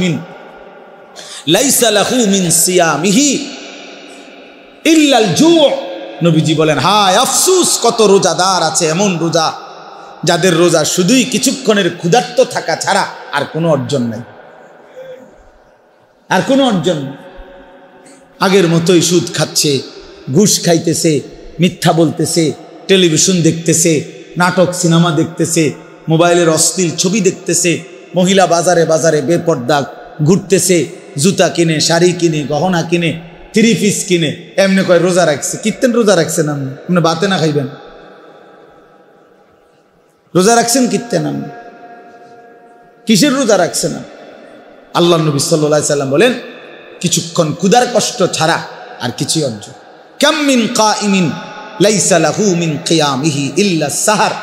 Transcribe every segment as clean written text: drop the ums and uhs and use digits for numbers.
মিন লাইসা লাহু মিন সিয়ামিহি ইল্লাল জু'। নবীজি বলেন, হায় আফসোস, কত রোজাদার আছে এমন রোজা যাদের রোজা শুধুই কিছুক্ষণের ক্ষুধার্ত থাকা ছাড়া আর কোনো অর্জন নাই, আর কোনো অর্জন। আগের মতোই সুদ খাচ্ছে, ঘুষ খাইতেছে, মিথ্যা বলতেছে, টেলিভিশন দেখতেছে, নাটক সিনেমা দেখতেছে, মোবাইলের অশ্লীল ছবি দেখতেছে, মহিলা বাজারে বাজারে বেপর্দা ঘুরতেছে, জুতা কিনে, শাড়ি কিনে, গহনা কিনে, 3 পিস কিনে, এমনি কয় রোজা রাখছে। কিত্তেন রোজা রাখছেন আপনি বাতে না খাইবেন? রোজা রাখছেন কিত্তেন আপনি? কিসের রোজা রাখছেন? আল্লাহ নবী সাল্লাল্লাহু আলাইহি সাল্লাম বলেন, কিছুক্ষণ ক্ষুধার কষ্ট ছাড়া আর কিছুই অর্জন। কাম মিন কাইমিন লাইসা লাহু মিন কিয়ামিহি ইল্লা সাহার।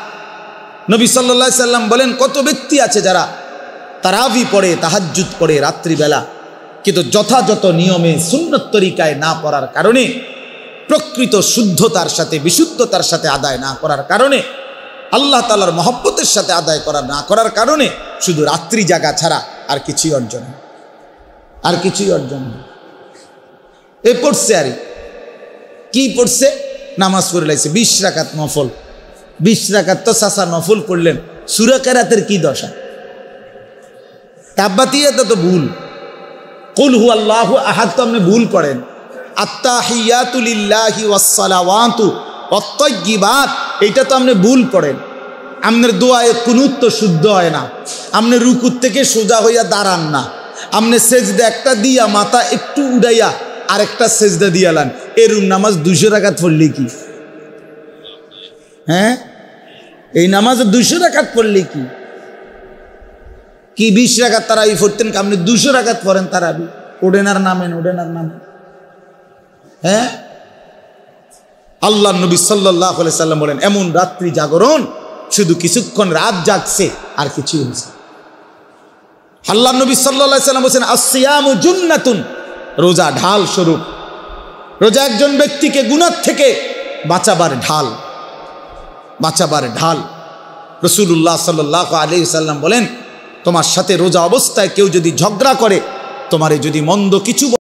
নবী সাল্লাল্লাহু আলাইহি সাল্লাম বলেন, কত ব্যক্তি আছে যারা তারাবি পড়ে, তাহাজ্জুদ পড়ে রাত্রিবেলা, কিন্তু যথাযথ নিয়মে সুন্নত তরিকায় না পড়ার কারণে, প্রকৃত শুদ্ধতার সাথে বিশুদ্ধতার সাথে আদায় না করার কারণে, আল্লাহ তাআলার মহব্বতের সাথে আদায় না করার কারণে শুধু রাত্রি জাগা ছাড়া আর কিছুই অর্জন, আর কিছুই অর্জন। এ পড়ছে, আর কি পড়ছে? নামাজ পড়ে লাইছে 20 রাকাত নফল। 20 রাকাত তো চাচা নফল পড়লেন, সূরা কেরাতের কি দশা? তাব্বাতিয়াত তো ভুল, কুল হু আল্লাহু আহাদ তো আপনি ভুল পড়েন, আত্তাহিয়াতু লিল্লাহি ওয়াস সালাওয়াতু ওয়াত তাইয়্যিবাত এইটা তো আপনি ভুল পড়েন। আপনার দোয়ায়ে কুনুত তো শুদ্ধ হয় না, আপনি রুকুর থেকে সোজা হইয়া দাঁড়ান না, আপনি সেজদা একটা দিয়া মাথা একটু উড়াইয়া আরেকটা সেজদা দিয়ালান। এরকম নামাজ 200 রাকাত পড়লে কি? হ্যাঁ, এই নামাজ 200 রাকাত পড়লে কি? কি 20 রাকাত তারাবি পড়তেন, আপনি 200 রাকাত পড়েন তারাবি? ওডেন আর নামেন, ওডেন আর নামেন। হ্যাঁ, আল্লাহ নবী সাল্লাল্লাহু আলাইহি সাল্লাম বলেন, এমন রাত্রি জাগরণ শুধু কিছুক্ষণ রাত জাগছে আর কিছুই হচ্ছে। আল্লাহ নবী সাল্লাল্লাহু আলাইহি সাল্লাম বলেন, আসসিয়ামু জুন্নাতুন, রোজা ঢাল স্বরূপ। রোজা একজন ব্যক্তিকে গুনাহ থেকে বাঁচাবার ঢাল, বাঁচাবার ঢাল। রাসূলুল্লাহ সাল্লাল্লাহু আলাইহি সাল্লাম বলেন, তোমার সাথে রোজা অবস্থায় কেউ যদি ঝগড়া করে, তোমারে যদি মন্দ কিছু